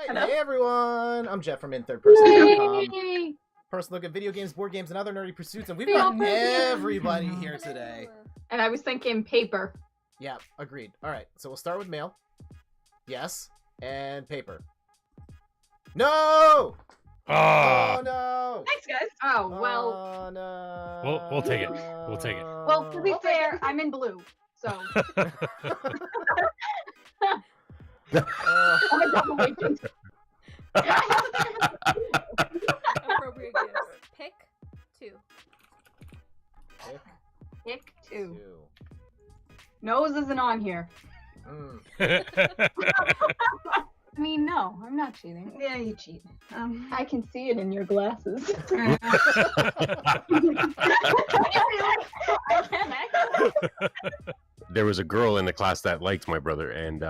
Hello. Hey everyone, I'm Jeff from InThirdPerson.com. Personal look at video games, board games, and other nerdy pursuits, and we've got everybody here today. And I was thinking paper. Yeah, agreed. All right, so we'll start with mail. Yes, and paper. No! Oh no! Thanks, guys. Oh well. Oh no! We'll take it. We'll take it. Well, to be fair, I'm in blue, so. I'm a double agent. Appropriate gifts. Pick two. Pick two. Nose isn't on here. Mm. I mean, no, I'm not cheating. Yeah, you cheat. I can see it in your glasses. There was a girl in the class that liked my brother, and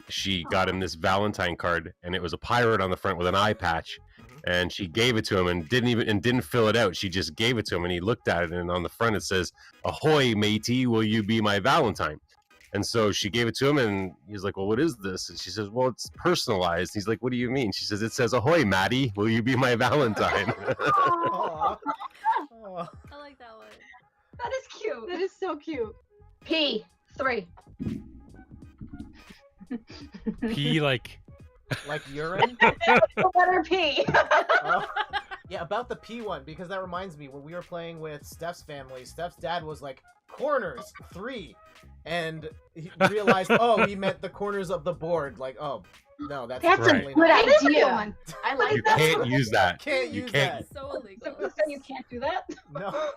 she got him this Valentine card, and it was a pirate on the front with an eye patch, and she gave it to him and didn't fill it out. She just gave it to him, and he looked at it, and on the front it says, "Ahoy, matey, will you be my Valentine?" And so she gave it to him, and he's like, "Well, what is this?" And she says, "Well, it's personalized." He's like, "What do you mean?" She says, "It says, ahoy, Maddie, will you be my Valentine?" Aw. I like that one. That is cute. That is so cute. P3. P like urine? The letter P. Oh. Yeah, about the P one, because that reminds me, when we were playing with Steff's family, Steff's dad was like, corners, 3. And he realized, oh, he meant the corners of the board. Like, oh, no, that's That's totally a good not. idea. I like You that. can't use that. Can't You use can't. So illegal. So you can't do that? that. No.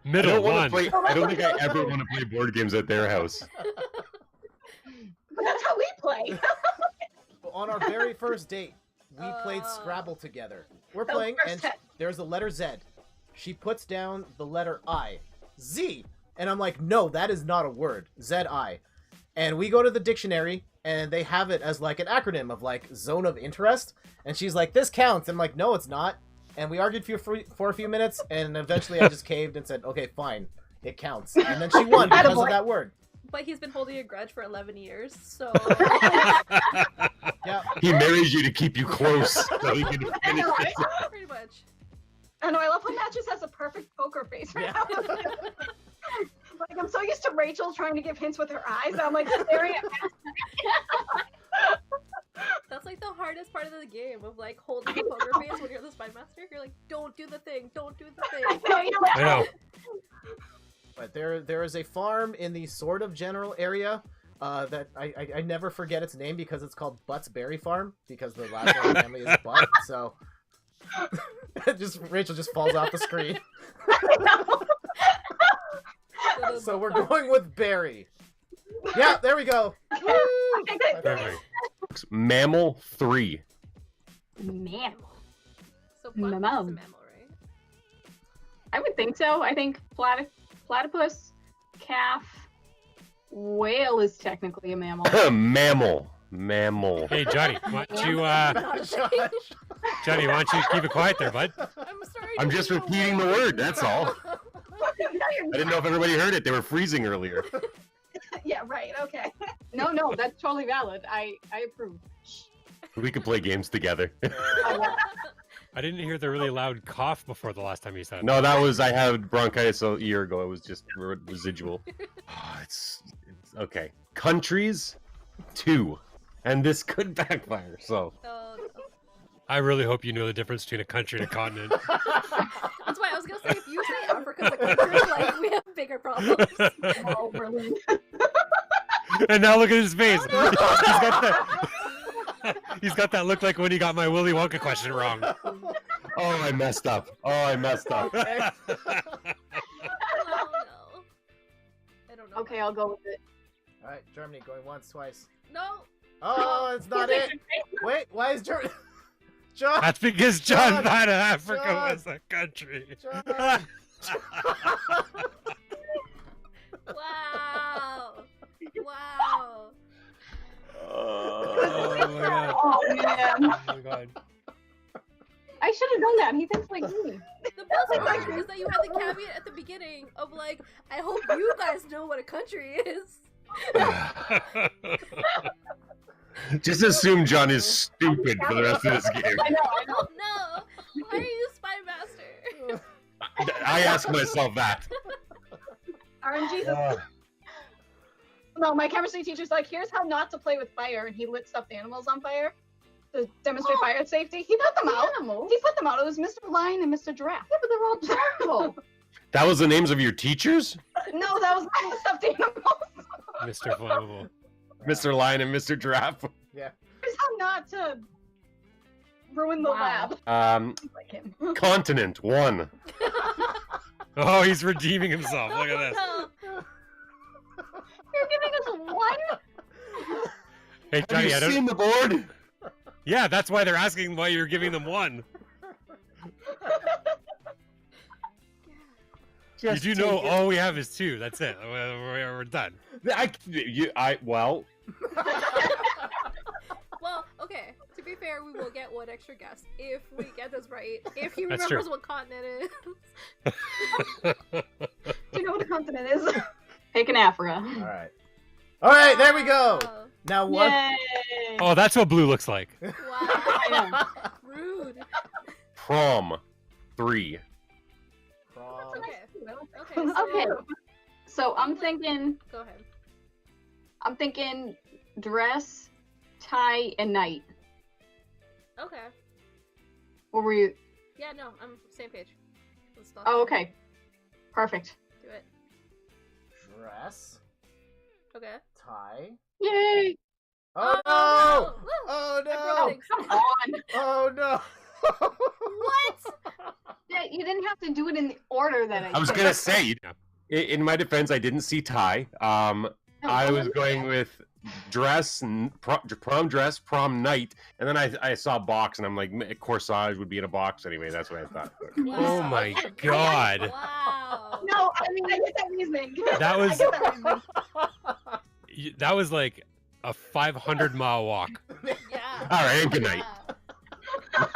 middle one. I don't think I ever want to play board games at their house. But that's how we play. On our very first date, we played Scrabble together. We're playing, and there's the letter Z. She puts down the letter I. Z. And I'm like, no, that is not a word. Z-I. And we go to the dictionary, and they have it as like an acronym of like zone of interest. And she's like, this counts. And I'm like, no, it's not. And we argued for a few minutes, and eventually I just caved and said, okay, fine, it counts. And then she won because of that word. But he's been holding a grudge for 11 years, so... Yeah. He marries you to keep you close. So he can finish this. Pretty much. I know, I love how Matt just has a perfect poker face right now. Like, I'm so used to Rachel trying to give hints with her eyes. I'm like staring at Matt. That's like the hardest part of the game, of like holding the poker face when you're the spy master. You're like, don't do the thing, don't do the thing. I know. But there is a farm in the sort of general area that I never forget its name, because it's called Butt's Berry Farm, because the last one in the family is Butt. So Rachel just falls off the screen. So we're going with Berry. Yeah, there we go. Perfect. Mammal 3. Mammal. So platypus is a Mammal. mammal, right? I would think so. I think platypus, calf, whale is technically a mammal. Mammal. Hey Johnny, why don't you Johnny, why don't you keep it quiet there, bud? I'm sorry. I'm just repeating the word, that's all. I didn't know if everybody heard it. They were freezing earlier. Yeah, right. Okay. No, that's totally valid. I approve. We could play games together. I didn't hear the really loud cough before the last time you said it. No, that was, I had bronchitis a year ago. It was just residual. Oh, it's okay. Countries 2. And this could backfire, so. Oh, no. I really hope you know the difference between a country and a continent. That's why I was gonna say, if you say Africa's a country, like, we have bigger problems. Oh, really? And now look at his face. Oh, no. He's got that look like when he got my Willy Wonka question wrong. Oh, I messed up. Oh, no. I don't know. Okay, I'll go with it. All right, Germany going once, twice. No. Oh, it's not it. Wait, why is Germany? John. That's because John John! thought Africa John! was a country. John. Wow. Wow. Oh my god. Oh, man. Oh my god. I should have done that. He thinks like me. The best part is that you had the caveat at the beginning of like, I hope you guys know what a country is. Just assume John is stupid for the rest of this game. I know. Oh no! Why are you spy master? I ask myself that. RNG. No, my chemistry teacher's like, here's how not to play with fire, and he lit stuffed animals on fire to demonstrate fire safety. He put them out. Animals? He put them out. It was Mr. Lion and Mr. Giraffe. Yeah, but they're all terrible. That was the names of your teachers? No, that was my stuffed animals. Mr. Flammable. Mr. Lion and Mr. Giraffe. Here's how not to ruin the Wow. lab. Like him. Continent 1. Oh, he's redeeming himself. Look at this. No. You're giving us one? Hey, Have Johnny, you I don't... seen the board? Yeah, that's why they're asking why you're giving them one. You do know all we have is 2. That's it. We're done. Well, Well, okay. To be fair, we will get one extra guess if we get this right. If he That's remembers true. what continent it is. Do you know what a continent is? Take an Afra. Alright. Alright, there we go! Wow. Now what? Yay! Oh, that's what blue looks like. Wow. Rude. prom 3. Prom. Okay. Okay. Okay. So, Okay. So I'm thinking Go ahead. dress, tie, and night. Okay. What were you? Yeah. No. I'm same page. Let's stop. Oh, okay. Perfect. Do it. Dress. Okay. Tie. Yay! Oh, no! no! Woo! Oh I broke no! things. Come on! Oh no! What? Yeah, you didn't have to do it in the order that I was did. gonna say, in my defense, I didn't see tie. I was going with dress, prom dress, prom night, and then I saw box, and I'm like, corsage would be in a box anyway. That's what I thought. Oh my god. Wow. No, I mean, I get that reasoning. That was- I get that reasoning. That was like a 500-mile walk. Yeah. All right, and good night. Yeah.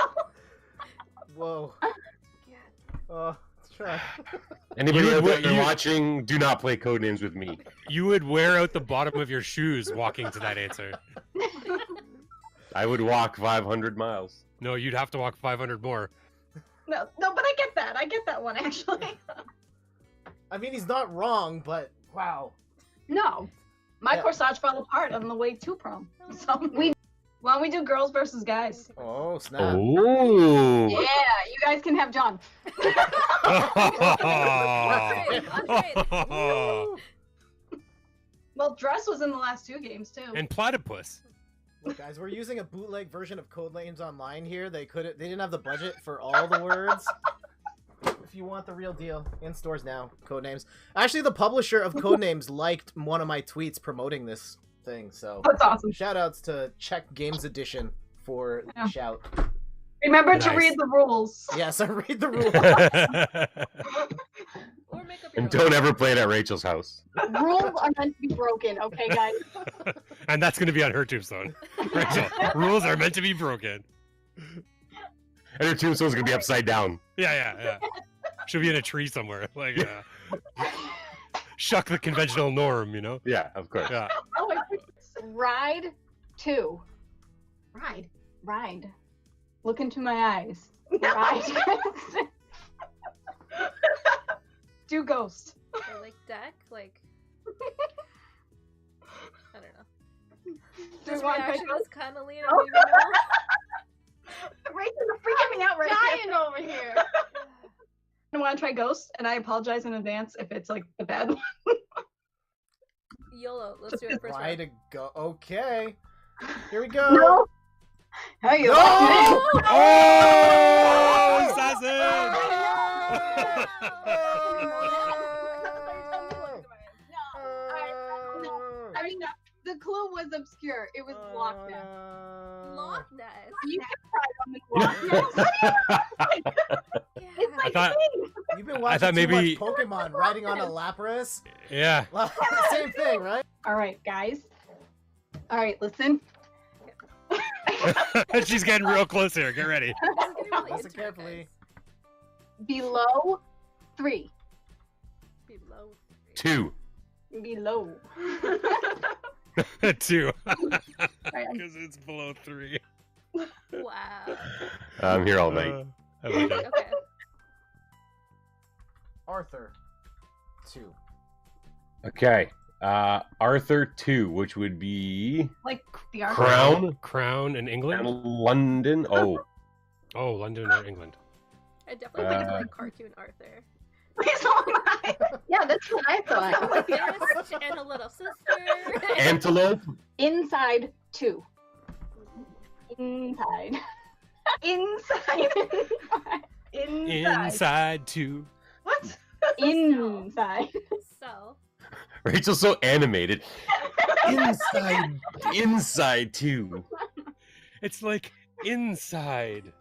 Whoa. Yeah. Oh, let's try. Anybody You out would- there you- watching, do not play Codenames with me. You would wear out the bottom of your shoes walking to that answer. I would walk 500 miles. No, you'd have to walk 500 more. No, but I get that. I get that one, actually. I mean, he's not wrong, but wow. No. My Yeah. corsage fell apart on the way to prom. So why don't we do girls versus guys? Oh, snap. Oh. Yeah, you guys can have John. Well, dress was in the last 2 games, too. And platypus. Look, guys, we're using a bootleg version of Codenames Online here. They didn't have the budget for all the words. If you want the real deal, in stores now. Codenames. Actually, the publisher of Codenames liked one of my tweets promoting this thing, so That's awesome. shout outs to Czech Games Edition for the Yeah. shout. Remember to Nice. read the rules. Yes, I read the rules. Or make up your And own. don't ever play it at Rachel's house. Rules are meant to be broken, okay, guys? And that's going to be on her tombstone. Rachel, rules are meant to be broken. And her tombstone's gonna be upside down. Yeah. She'll be in a tree somewhere. Like, shuck the conventional norm, you know? Yeah, of course. Yeah. Oh, ride 2. Ride. Ride. Look into my eyes. No. Ride. Do ghost. Or like deck, like I don't know. Do This we want reaction Pico? is kind of lean. Maybe no. Rachel, you're freaking me out right Dying now. over here. I want to try ghost, and I apologize in advance if it's like the bad one. YOLO. Let's do it first Try round. to go. Okay. Here we go. No. Hey, you No! Oh, assassin! I mean, the clue was obscure. It was Loch Ness. Loch Ness. You can try on the Loch Ness. Yeah. I thought, You've been watching thought maybe- too much Pokemon riding on a Lapras. yeah. Well, same thing, right? All right, guys. All right, listen. She's getting real close here. Get ready. This is gonna be really Listen intimate, carefully. guys. Below 3. Below. 2. Below. 2. Right. Because it's below 3. Wow. I'm here all night. I like it. Okay. Arthur. 2. Okay. Arthur 2, which would be Like the art. Crown. Crown in England? London. Oh. Oh, London or England. I definitely think it's like cartoon Arthur. Please don't lie. Yeah, that's what I thought. Fist and a little sister. Antelope. Inside 2. Inside. Inside. Inside. Inside 2. What? Inside. So. Rachel's so animated. Inside 2. It's like inside.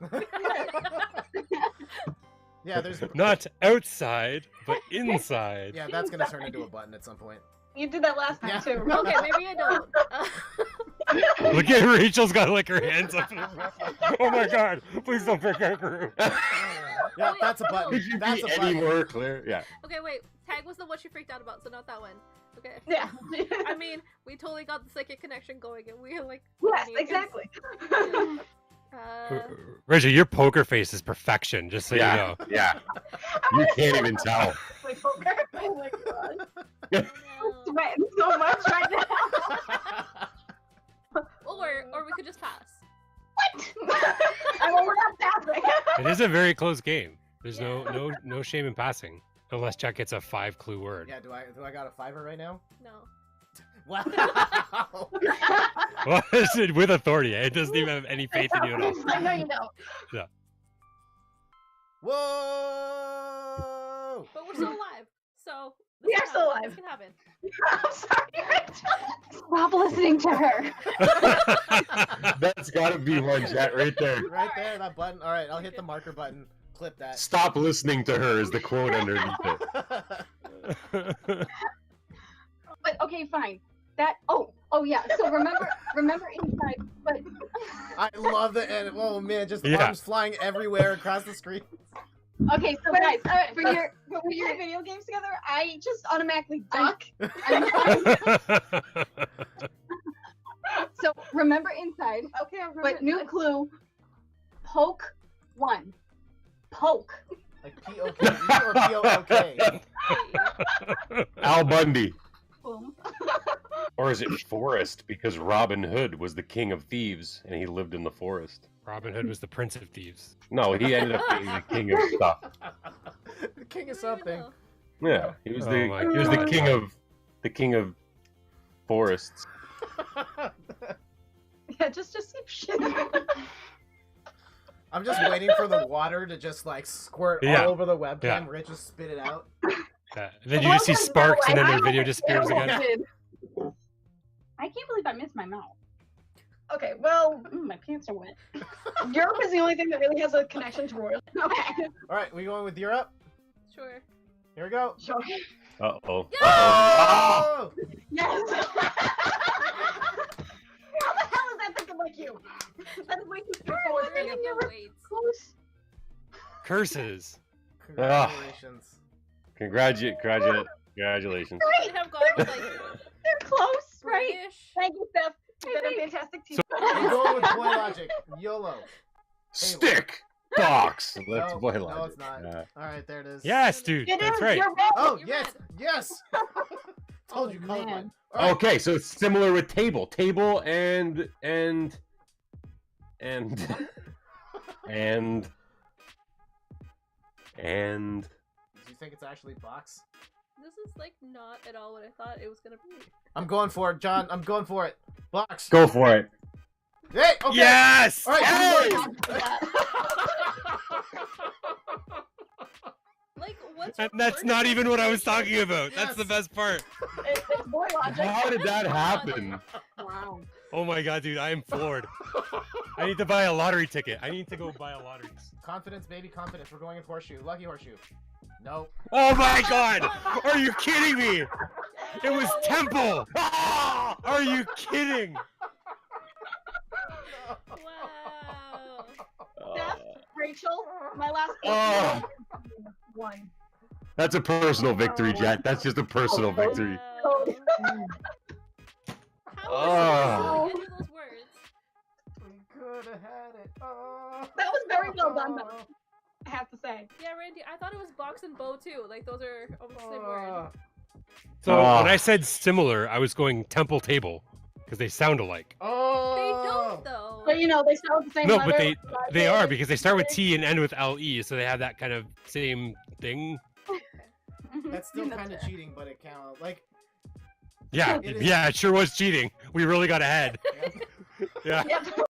Yeah, there's Not outside, but inside. yeah, that's gonna turn into a button at some point. You did that last time Yeah. too. Okay, maybe I don't. Look at Rachel's got like her hands up. Oh my god! Please don't pick that group. Yeah, that's a button. Could you That's be a any button. more clear? Yeah. Okay, wait. Tag was the one she freaked out about, so not that one. Okay. Yeah. I mean, we totally got the psychic connection going, and we were like. Yes, running against- exactly. Rachel, your poker face is perfection. Just so you know. Yeah. You can't even tell. My poker. Oh my god. no. Sweating so much right now. Or we could just pass. I mean, we're not passing. It is a very close game. There's no shame in passing, unless Jack gets a 5-clue word. Yeah, do I got a 5er right now? No. Wow. Well, with authority, it doesn't even have any faith in you at all. I know you don't. Whoa! But we're still alive, so. We this are can still happen. alive. This can happen. I'm sorry, Rachel. Stop listening to her. That's gotta be one, chat, right there. Right there, that button. All right, I'll hit the marker button. Clip that. Stop listening to her is the quote underneath it. But okay, fine. That oh yeah. So remember inside, but I love the end. Oh man, just Yeah. arms flying everywhere across the screen. okay, so guys, for your When we play video games together, I just automatically duck. so remember inside, Okay, I remember. but new clue, poke 1. Poke. Like P-O-K-E or P-O-O-K? Al Bundy. Boom. Or is it Forest? Because Robin Hood was the king of thieves and he lived in the forest. Robin Hood was the prince of thieves. No, he ended up being the king of stuff. The king of something. Yeah, he was Oh the my he was the God. king of forests. Yeah, just keep shit. I'm just waiting for the water to just like squirt Yeah. all over the webcam. Yeah. Rich just spit it out. And then you just see sparks, and then their video disappears again. I can't believe I missed my mouth. Okay, well, My pants are wet. Europe is the only thing that really has a connection to royal. Okay. All right, we going with Europe? Sure. Here we go. Sure. Uh-oh. Oh! Yes. How the hell is that thinking like you? That is way too straightforward for Bring you. up the weights. Close. Curses. Congratulations. Congratulations. Should have gone with like They're close, right? British. Thank you, Steph. You've been a fantastic team. We're going with Boy Logic. YOLO. Stick box. Let's No, boy no, logic. it's not. Yeah. All right, there it is. Yes, dude. It That's is. right. You're right. Oh, You're yes, red. yes. Told you, Oh, colorblind. man. All right. Okay, so it's similar with table. Table and and Oh. and Do you think it's actually box? This is like not at all what I thought it was gonna be. I'm going for it, John. I'm going for it. Box. go for it. Hey, okay. Yes. All right. Hey! Like, what's your And that's not even what I was talking about. That's Yes. the best part. It's boy logic. How did that happen? Wow. Oh my god, dude, I am floored. I need to buy a lottery ticket. I need to go buy a lottery. Confidence, baby, confidence. We're going with horseshoe. Lucky horseshoe. No. Oh my god! Are you kidding me? It was Temple! Are you kidding? Wow. Steph, Rachel, my last Oh. one. That's a personal victory, Jet. That's just a personal victory. Wow. How Oh. Any of those words. We could have had it. Oh. That was very well done, though. I have to say. Yeah, Randy, I thought it was box and bow too. Like those are almost the same word. So Oh. when I said similar, I was going temple table because they sound alike. Oh. They don't though. But you know, they start with the same No, letter. but they are because they start with T and end with LE, so they have that kind of same thing. That's still kind of cheating, but it counts. Like, Yeah, It is- yeah, it sure was cheating. We really got ahead. yeah. Yeah. Yep.